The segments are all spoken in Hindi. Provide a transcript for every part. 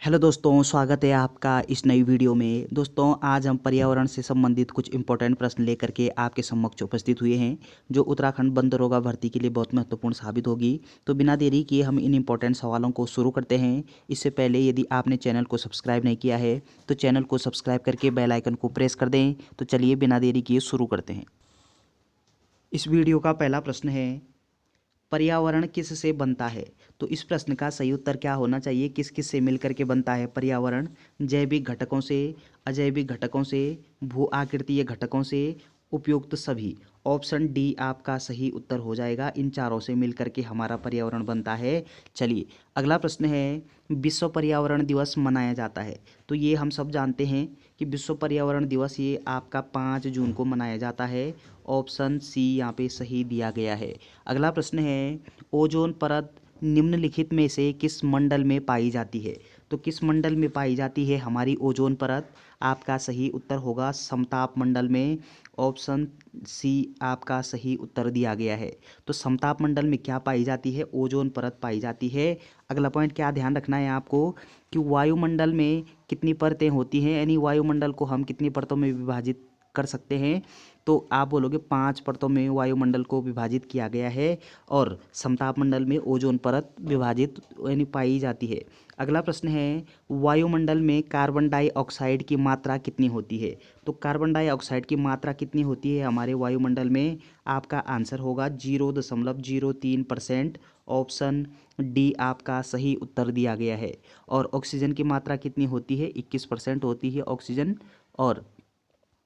हेलो दोस्तों, स्वागत है आपका इस नई वीडियो में। दोस्तों, आज हम पर्यावरण से संबंधित कुछ इंपॉर्टेंट प्रश्न लेकर के आपके समक्ष उपस्थित हुए हैं, जो उत्तराखंड वन दरोगा भर्ती के लिए बहुत महत्वपूर्ण साबित होगी। तो बिना देरी किए हम इन इंपॉर्टेंट सवालों को शुरू करते हैं। इससे पहले यदि आपने चैनल को सब्सक्राइब नहीं किया है तो चैनल को सब्सक्राइब करके बेल आइकन को प्रेस कर दें। तो चलिए बिना देरी किए शुरू करते हैं। इस वीडियो का पहला प्रश्न है, पर्यावरण किस से बनता है? तो इस प्रश्न का सही उत्तर क्या होना चाहिए? किस किस से मिलकर के बनता है पर्यावरण? जैविक घटकों से, अजैविक घटकों से, भू आकृतीय घटकों से, उपयुक्त सभी। ऑप्शन डी आपका सही उत्तर हो जाएगा। इन चारों से मिलकर के हमारा पर्यावरण बनता है। चलिए अगला प्रश्न है, विश्व पर्यावरण दिवस मनाया जाता है। तो ये हम सब जानते हैं कि विश्व पर्यावरण दिवस ये आपका 5 जून को मनाया जाता है। ऑप्शन सी यहाँ पे सही दिया गया है। अगला प्रश्न है, ओजोन परत निम्नलिखित में से किस मंडल में पाई जाती है? तो किस मंडल में पाई जाती है हमारी ओजोन परत? आपका सही उत्तर होगा समताप मंडल में। ऑप्शन सी आपका सही उत्तर दिया गया है। तो समताप मंडल में क्या पाई जाती है? ओजोन परत पाई जाती है। अगला पॉइंट क्या ध्यान रखना है आपको कि वायुमंडल में कितनी परतें होती हैं, यानी वायुमंडल को हम कितनी परतों में विभाजित कर सकते हैं? तो आप बोलोगे 5 परतों में वायुमंडल को विभाजित किया गया है और समताप मंडल में ओजोन परत विभाजित यानी पाई जाती है। अगला प्रश्न है, वायुमंडल में कार्बन डाइऑक्साइड की मात्रा कितनी होती है? तो कार्बन डाइऑक्साइड की मात्रा कितनी होती है हमारे वायुमंडल में? आपका आंसर होगा 0.03%। ऑप्शन डी आपका सही उत्तर दिया गया है। और ऑक्सीजन की मात्रा कितनी होती है? 21% होती है ऑक्सीजन। और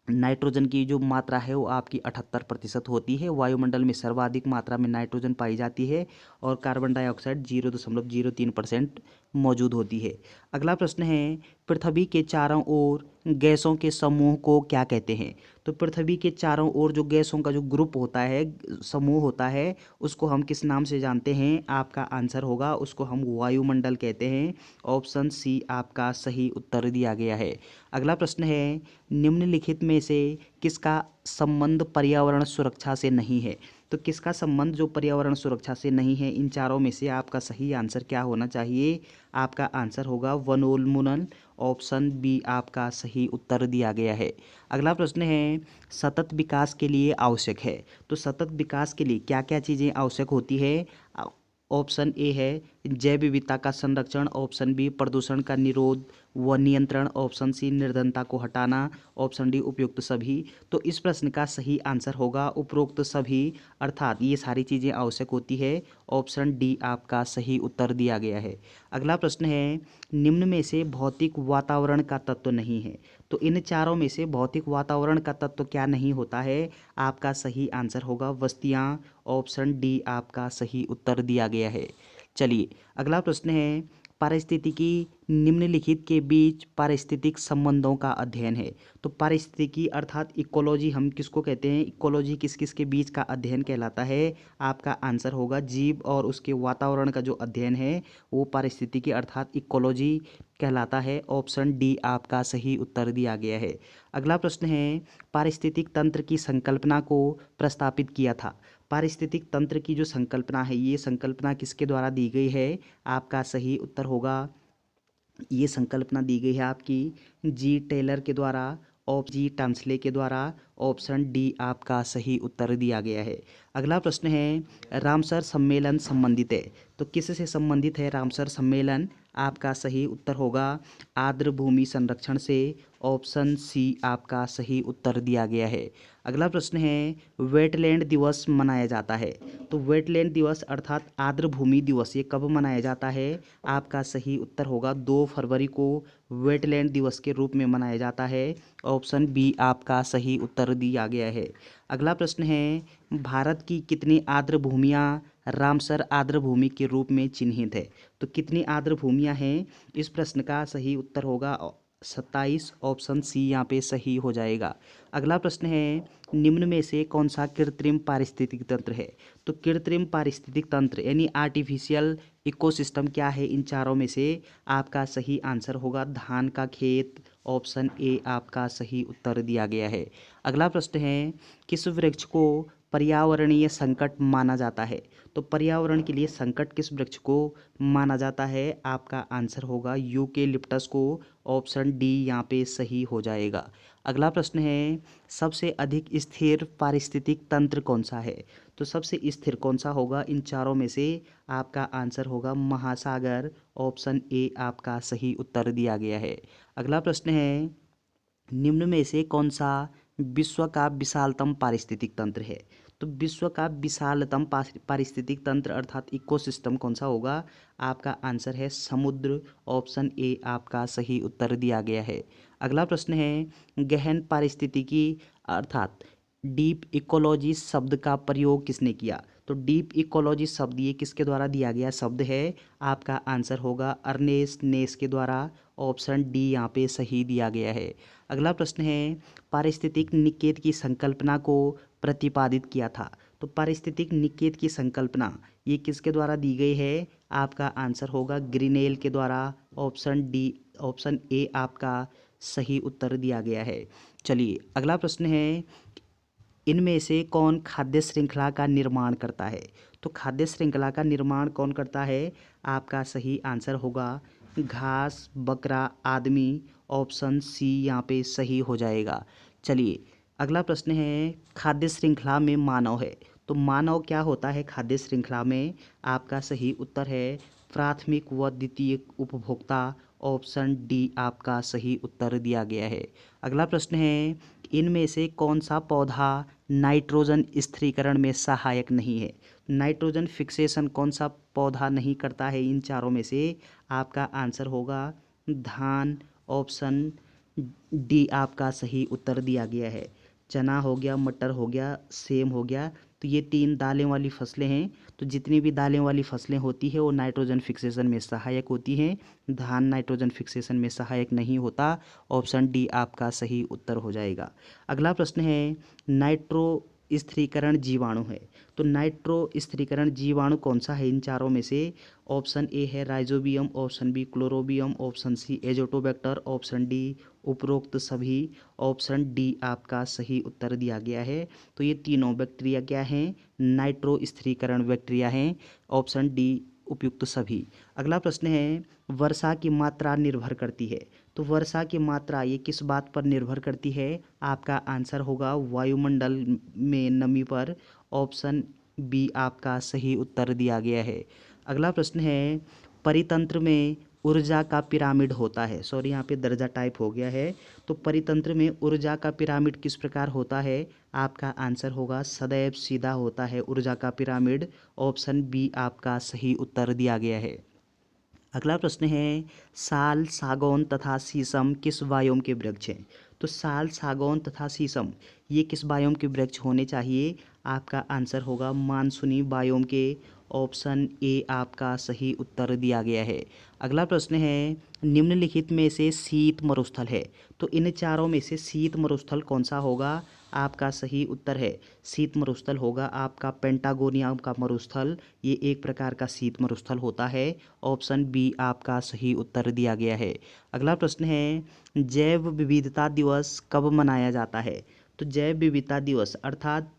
नाइट्रोजन की जो मात्रा है वो आपकी 78% होती है। वायुमंडल में सर्वाधिक मात्रा में नाइट्रोजन पाई जाती है और कार्बन डाइऑक्साइड 0.03% मौजूद होती है। अगला प्रश्न है, पृथ्वी के चारों ओर गैसों के समूह को क्या कहते हैं? तो पृथ्वी के चारों ओर जो गैसों का जो ग्रुप होता है, समूह होता है, उसको हम किस नाम से जानते हैं? आपका आंसर होगा उसको हम वायुमंडल कहते हैं। ऑप्शन सी आपका सही उत्तर दिया गया है। अगला प्रश्न है, निम्नलिखित में से किसका संबंध पर्यावरण सुरक्षा से नहीं है? तो किसका संबंध जो पर्यावरण सुरक्षा से नहीं है? इन चारों में से आपका सही आंसर क्या होना चाहिए? आपका आंसर होगा वनोन्मूलन। ऑप्शन बी आपका सही उत्तर दिया गया है। अगला प्रश्न है, सतत विकास के लिए आवश्यक है। तो सतत विकास के लिए क्या क्या चीज़ें आवश्यक होती है? ऑप्शन ए है जैव विविधता का संरक्षण। ऑप्शन बी प्रदूषण का निरोध व नियंत्रण। ऑप्शन सी निर्धनता को हटाना। ऑप्शन डी उपयुक्त सभी। तो इस प्रश्न का सही आंसर होगा उपरोक्त सभी, अर्थात ये सारी चीज़ें आवश्यक होती है। ऑप्शन डी आपका सही उत्तर दिया गया है। अगला प्रश्न है, निम्न में से भौतिक वातावरण का तत्व नहीं है। तो इन चारों में से भौतिक वातावरण का तत्व क्या नहीं होता है? आपका सही आंसर होगा बस्तियाँ। ऑप्शन डी आपका सही उत्तर दिया गया है। चलिए अगला प्रश्न है, पारिस्थितिकी निम्नलिखित के बीच पारिस्थितिक संबंधों का अध्ययन है। तो पारिस्थितिकी अर्थात इकोलॉजी हम किसको कहते हैं? इकोलॉजी किस किस के बीच का अध्ययन कहलाता है? आपका आंसर होगा जीव और उसके वातावरण का जो अध्ययन है वो पारिस्थितिकी अर्थात इकोलॉजी कहलाता है। ऑप्शन डी आपका सही उत्तर दिया गया है। अगला प्रश्न है, पारिस्थितिक तंत्र की संकल्पना को प्रस्तावित किया था। पारिस्थितिक तंत्र की जो संकल्पना है ये संकल्पना किसके द्वारा दी गई है? आपका सही उत्तर होगा, ये संकल्पना दी गई है आपकी जी टेलर के द्वारा। जी टांसले के द्वारा। ऑप्शन डी आपका सही उत्तर दिया गया है। अगला प्रश्न है, रामसर सम्मेलन संबंधित है। तो किस से संबंधित है रामसर सम्मेलन? आपका सही उत्तर होगा आर्द्र भूमि संरक्षण से। ऑप्शन सी आपका सही उत्तर दिया गया है। अगला प्रश्न है, वेटलैंड दिवस मनाया जाता है। तो वेटलैंड दिवस अर्थात आर्द्र भूमि दिवस ये कब मनाया जाता है? आपका सही उत्तर होगा 2 फरवरी को वेटलैंड दिवस के रूप में मनाया जाता है। ऑप्शन बी आपका सही उत्तर दिया गया है। अगला प्रश्न है, भारत की कितनी आर्द्र भूमियाँ रामसर आर्द्र भूमि के रूप में चिन्हित है? तो कितनी आर्द्र भूमियाँ हैं? इस प्रश्न का सही उत्तर होगा 27। ऑप्शन सी यहाँ पे सही हो जाएगा। अगला प्रश्न है, निम्न में से कौन सा कृत्रिम पारिस्थितिक तंत्र है? तो कृत्रिम पारिस्थितिक तंत्र यानी आर्टिफिशियल इकोसिस्टम क्या है इन चारों में से? आपका सही आंसर होगा धान का खेत। ऑप्शन ए आपका सही उत्तर दिया गया है। अगला प्रश्न है, किस वृक्ष को पर्यावरणीय संकट माना जाता है? तो पर्यावरण के लिए संकट किस वृक्ष को माना जाता है? आपका आंसर होगा यूकेलिप्टस को। ऑप्शन डी यहाँ पे सही हो जाएगा। अगला प्रश्न है, सबसे अधिक स्थिर पारिस्थितिक तंत्र कौन सा है? तो सबसे स्थिर कौन सा होगा इन चारों में से? आपका आंसर होगा महासागर। ऑप्शन ए आपका सही उत्तर दिया गया है। अगला प्रश्न है, निम्न में से कौन सा विश्व का विशालतम पारिस्थितिक तंत्र है? तो विश्व का विशालतम पारिस्थितिक तंत्र अर्थात इकोसिस्टम कौन सा होगा? आपका आंसर है समुद्र। ऑप्शन ए आपका सही उत्तर दिया गया है। अगला प्रश्न है, गहन पारिस्थितिकी अर्थात डीप इकोलॉजी शब्द का प्रयोग किसने किया? तो डीप इकोलॉजी शब्द ये किसके द्वारा दिया गया शब्द है? आपका आंसर होगा अर्नेस्ट नेस के द्वारा। ऑप्शन डी यहाँ पे सही दिया गया है। अगला प्रश्न है, पारिस्थितिक निकेत की संकल्पना को प्रतिपादित किया था? तो पारिस्थितिक निकेत की संकल्पना ये किसके द्वारा दी गई है? आपका आंसर होगा ग्रीनेल के द्वारा। ऑप्शन ए आपका सही उत्तर दिया गया है। चलिए अगला प्रश्न है, इनमें से कौन खाद्य श्रृंखला का निर्माण करता है? तो खाद्य श्रृंखला का निर्माण कौन करता है? आपका सही आंसर होगा घास, बकरा, आदमी। ऑप्शन सी यहाँ पे सही हो जाएगा। चलिए अगला प्रश्न है, खाद्य श्रृंखला में मानव है? तो मानव क्या होता है खाद्य श्रृंखला में? आपका सही उत्तर है प्राथमिक व द्वितीयक उपभोक्ता। ऑप्शन डी आपका सही उत्तर दिया गया है। अगला प्रश्न है, इनमें से कौन सा पौधा नाइट्रोजन स्थिरीकरण में सहायक नहीं है? नाइट्रोजन फिक्सेशन कौन सा पौधा नहीं करता है इन चारों में से? आपका आंसर होगा धान। ऑप्शन डी आपका सही उत्तर दिया गया है। चना हो गया, मटर हो गया, सेम हो गया, तो ये 3 दालें वाली फसलें हैं। तो जितनी भी दालें वाली फसलें होती है वो नाइट्रोजन फिक्सेशन में सहायक होती हैं। धान नाइट्रोजन फिक्सेशन में सहायक नहीं होता। ऑप्शन डी आपका सही उत्तर हो जाएगा। अगला प्रश्न है, नाइट्रो स्थिरीकरण जीवाणु है? तो नाइट्रो स्थिरीकरण जीवाणु कौन सा है इन चारों में से? ऑप्शन ए है Rhizobium, option B Chlorobium, option C Azotobacter, option D उपरोक्त सभी। ऑप्शन डी आपका सही उत्तर दिया गया है। तो ये तीनों बैक्टीरिया क्या हैं? नाइट्रो स्थिरीकरण बैक्टीरिया हैं। ऑप्शन डी उपयुक्त सभी। अगला प्रश्न है, वर्षा की मात्रा निर्भर करती है? तो वर्षा की मात्रा ये किस बात पर निर्भर करती है? आपका आंसर होगा वायुमंडल में नमी पर। ऑप्शन बी आपका सही उत्तर दिया गया है। अगला प्रश्न है, परितंत्र में ऊर्जा का पिरामिड होता है? सॉरी यहाँ पे दर्जा टाइप हो गया है। तो परितंत्र में ऊर्जा का पिरामिड किस प्रकार होता है? आपका आंसर होगा सदैव सीधा होता है ऊर्जा का पिरामिड। ऑप्शन बी आपका सही उत्तर दिया गया है। अगला प्रश्न है, साल, सागौन तथा शीशम किस बायोम के वृक्ष हैं? तो साल, सागौन तथा शीशम ये किस बायोम के वृक्ष होने चाहिए? आपका आंसर होगा मानसूनी बायोम के। ऑप्शन ए आपका सही उत्तर दिया गया है। अगला प्रश्न है, निम्नलिखित में से शीत मरुस्थल है? तो इन चारों में से शीत मरुस्थल कौन सा होगा? आपका सही उत्तर है शीत मरुस्थल होगा आपका पेंटागोनिया का मरुस्थल। ये एक प्रकार का शीत मरुस्थल होता है। ऑप्शन बी आपका सही उत्तर दिया गया है। अगला प्रश्न है, जैव विविधता दिवस कब मनाया जाता है? तो जैव विविधता दिवस अर्थात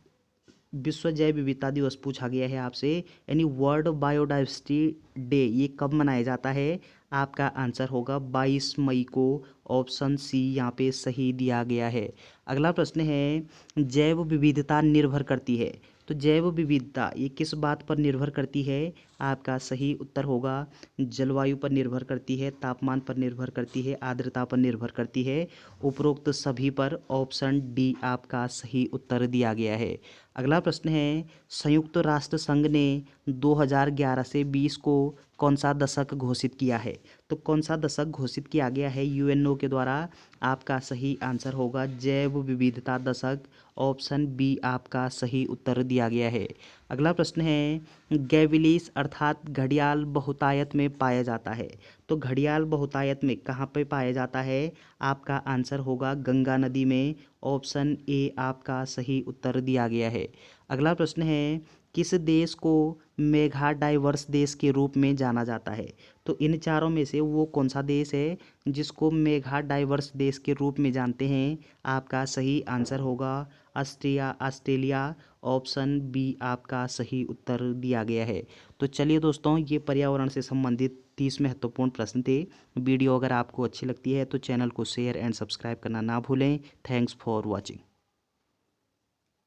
विश्व जैव विविधता दिवस पूछा गया है आपसे, यानी वर्ल्ड बायोडाइवर्सिटी डे ये कब मनाया जाता है? आपका आंसर होगा 22 मई को। ऑप्शन सी यहाँ पे सही दिया गया है। अगला प्रश्न है, जैव विविधता निर्भर करती है? तो जैव विविधता ये किस बात पर निर्भर करती है? आपका सही उत्तर होगा जलवायु पर निर्भर करती है, तापमान पर निर्भर करती है, आर्द्रता पर निर्भर करती है। उपरोक्त सभी पर। ऑप्शन डी आपका सही उत्तर दिया गया है। अगला प्रश्न है, संयुक्त राष्ट्र संघ ने 2011 से 20 को कौन सा दशक घोषित किया है? तो कौन सा दशक घोषित किया गया है यूएनओ के द्वारा? आपका सही आंसर होगा जैव विविधता दशक। ऑप्शन बी आपका सही उत्तर दिया गया है। अगला प्रश्न है, गैविलिस अर्थात घड़ियाल बहुतायत में पाया जाता है? तो घड़ियाल बहुतायत में कहाँ पे पाया जाता है? आपका आंसर होगा गंगा नदी में। ऑप्शन ए आपका सही उत्तर दिया गया है। अगला प्रश्न है, किस देश को मेगा डाइवर्स देश के रूप में जाना जाता है। तो इन चारों में से वो कौन सा देश है जिसको मेगा डाइवर्स देश के रूप में जानते हैं? आपका सही आंसर होगा ऑस्ट्रेलिया। ऑप्शन बी आपका सही उत्तर दिया गया है। तो चलिए दोस्तों, ये पर्यावरण से संबंधित 30 महत्वपूर्ण प्रश्न थे। वीडियो अगर आपको अच्छी लगती है तो चैनल को शेयर एंड सब्सक्राइब करना ना भूलें। Thanks for watching.